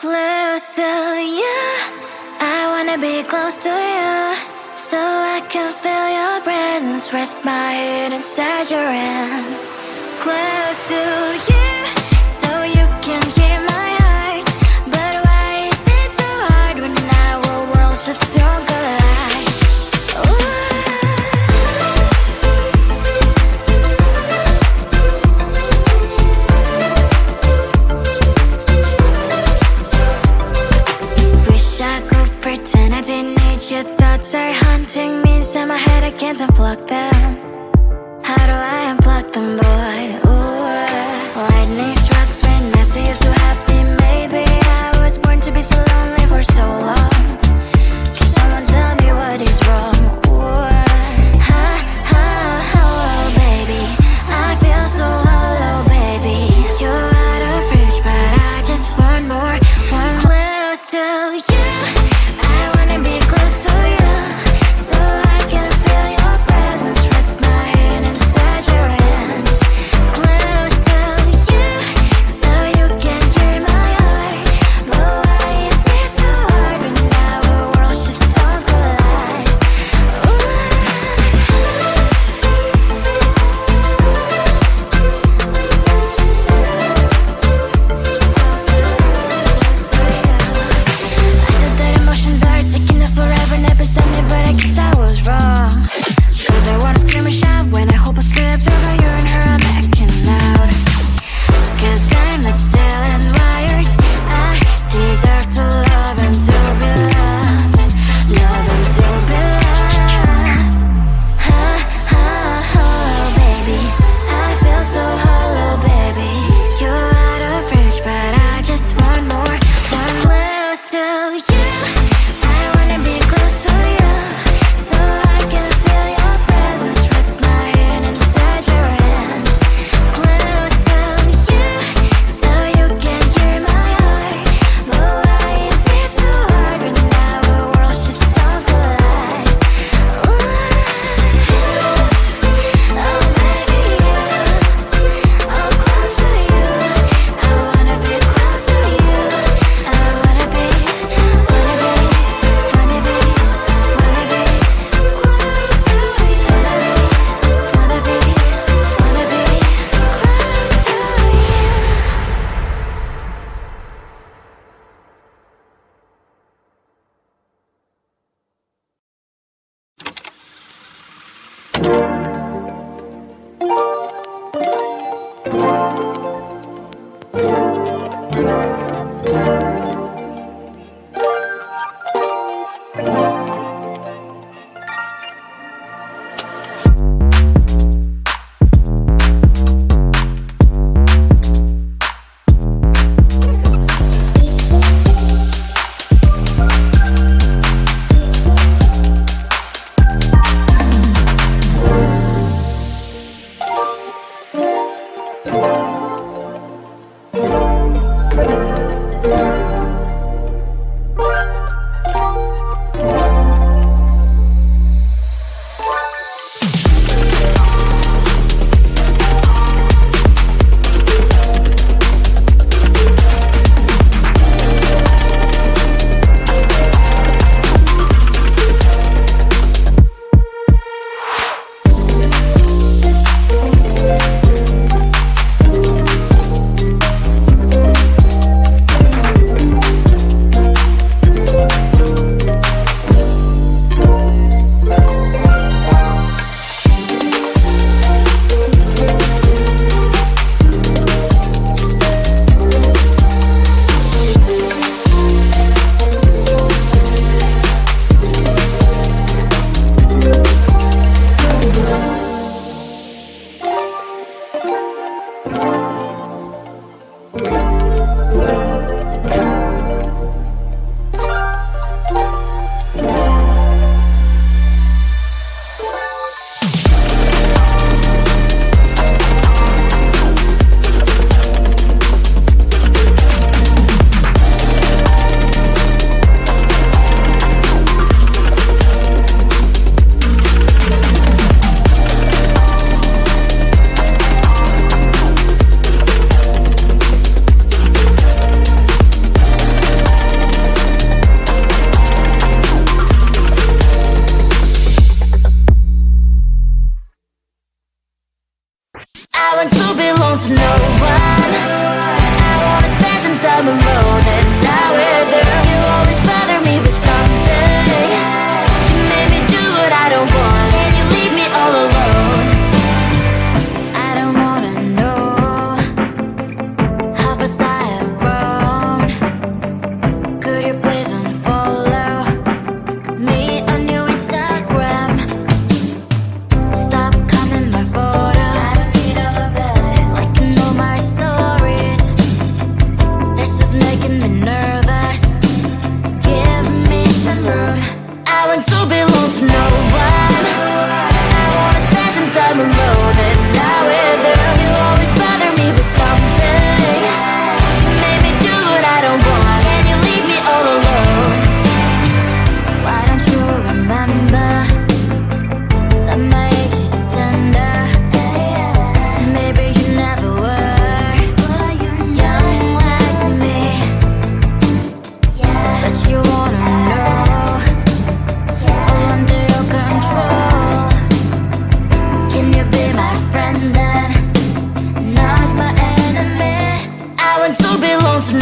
Close to you, I wanna be close to you, so I can feel your presence, rest my head inside your hand. Close to you, so you can hear my heart, but why is it so hard when our worlds just don't collide? Wish I could pretend I didn't need your thoughts are haunting me inside my head, I can't unplug them. How do I unplug them, boy? Ooh, lightning strikes when I see you so happy. Maybe I was born to be so lonely for so long. Can someone tell me what is wrong? Ooh, hello, baby. I feel so hollow, baby. You're out of reach, but I just want more. One close to you. I wanna be close to you, so I can feel your presence, rest my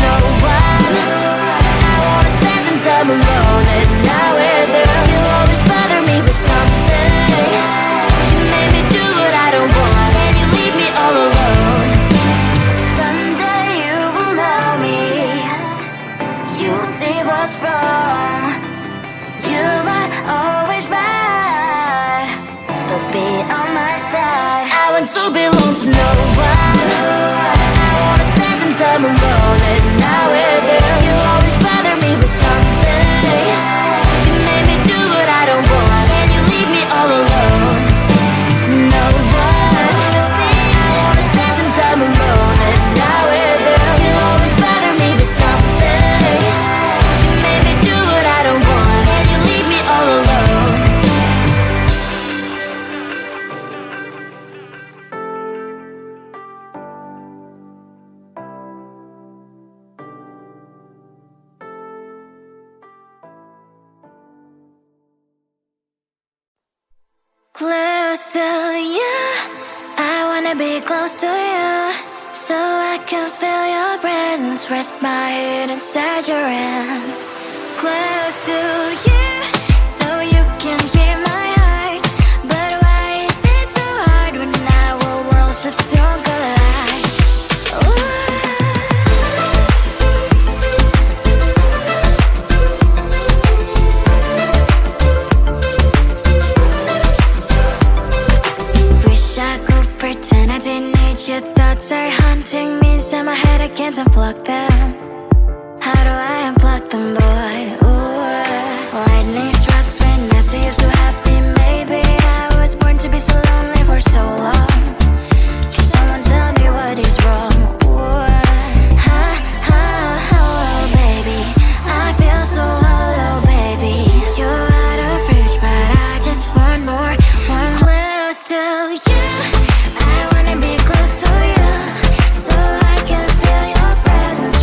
no one. I wanna spend some time alone and not with you. You always bother me with something. You make me do what I don't want, and you leave me all alone. Someday you will know me. You'll see what's wrong. You might always right, but be on my side. I want to belong to no one. I wanna spend some time alone and not with you. You always bother me with something. You make me do what I don't want, and you leave me all alone. No one. I wanna spend some time alone and not with you. You always bother me with something. You make me do what I don't want, and you leave me all alone. Close to you, I wanna be close to you, so I can feel your presence, rest my head inside your hand. Close to you, so you can hear my heart. But why is it so hard when our worlds just don't collide? Wish I could pretend I didn't need your thoughts are haunting me inside my head. I can't unplug them. How do I unplug them, boy? Ooh, lightning strikes when I see you so happy. Maybe I was born to be so lonely for so long. Can someone tell me what is wrong? Ooh, oh, baby, I feel so hollow, baby. You're out of reach, but I just want more, one close to you. I wanna be close to you, so I can feel your presence.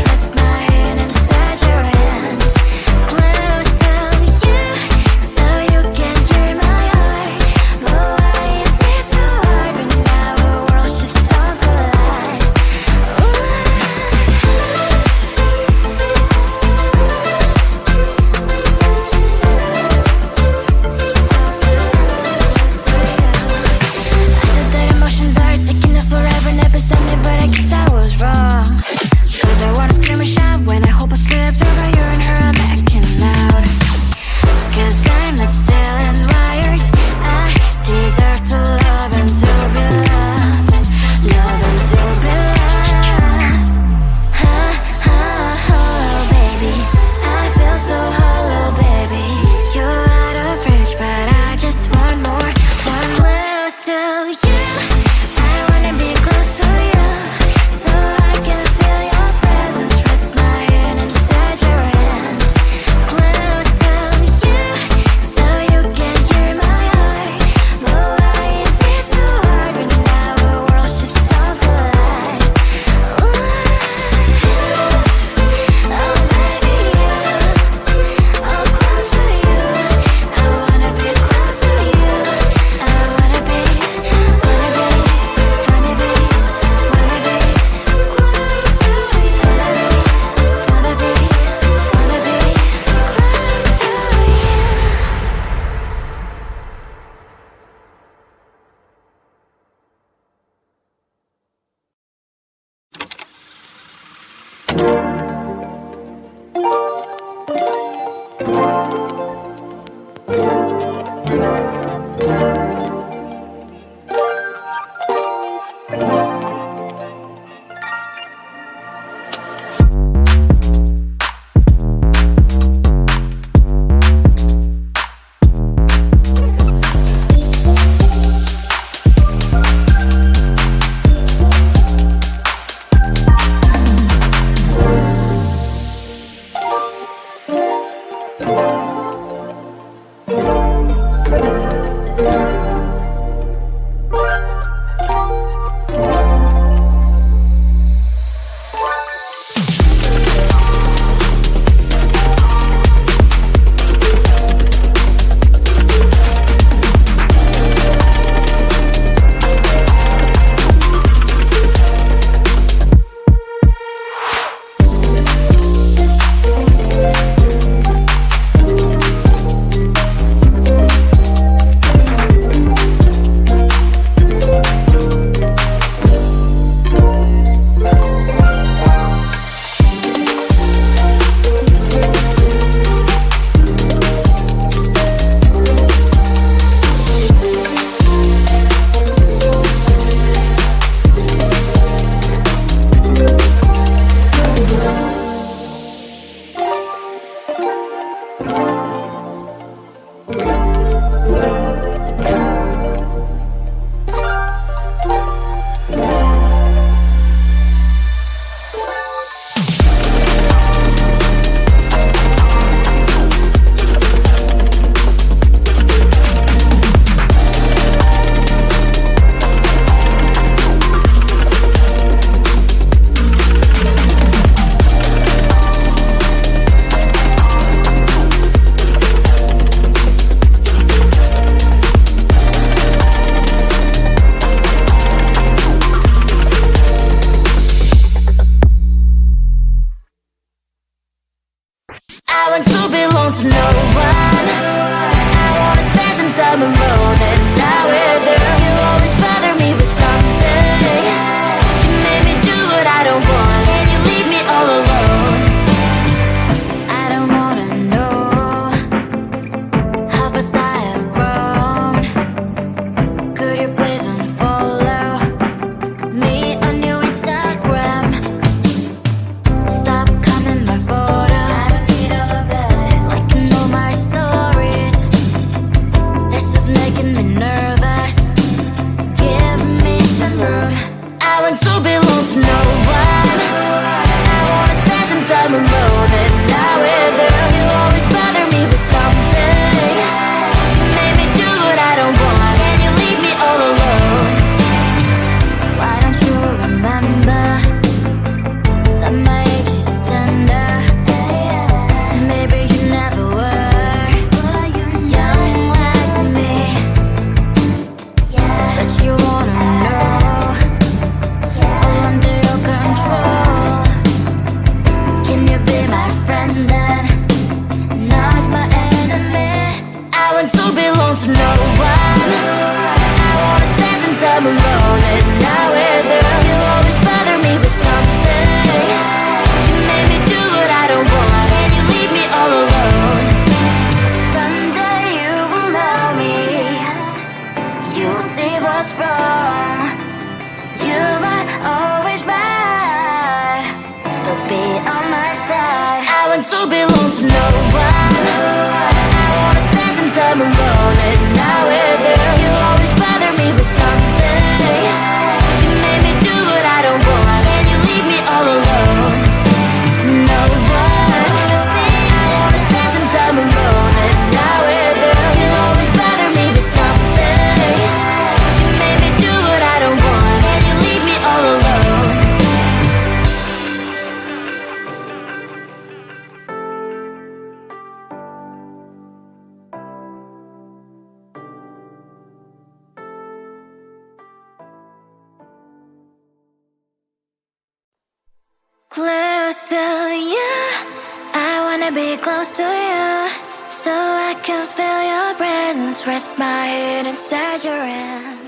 I want to belong to no one. I wanna spend some time alone and not with you. You always bother me with something. You made me do what I don't want, and you leave me all alone. I don't wanna know how fast I have grown. Could you please unfollow me on your Instagram? Stop coming my photos, liking all my stories. This is making me nervous. Give me some room. I want to belong to no one. I wanna spend some time alone and not with you. You always bother me with something. You made me do what I don't want, and you leave me all alone. Why don't you remember that my age is tender? Maybe you never were young like me, but you wanna know all under your control. Can you be my friend then, not my enemy? I want to belong to no one. I wanna spend some time alone and not with you. You always bother me with something. You made me do what I don't want, and you leave me all alone. Someday you will know me. You'll see what's wrong. You might always right, but be on my side. I want to belong to no one. I wanna spend some time alone and not with you. You always bother me with something. You made me do what I don't want, and you leave me all alone. No one. I wanna spend some time alone and not with you. You always bother me with something. You made me do what I don't want, and you leave me all alone. Close to you, I wanna be close to you, so I can feel your presence, rest my head inside your hand.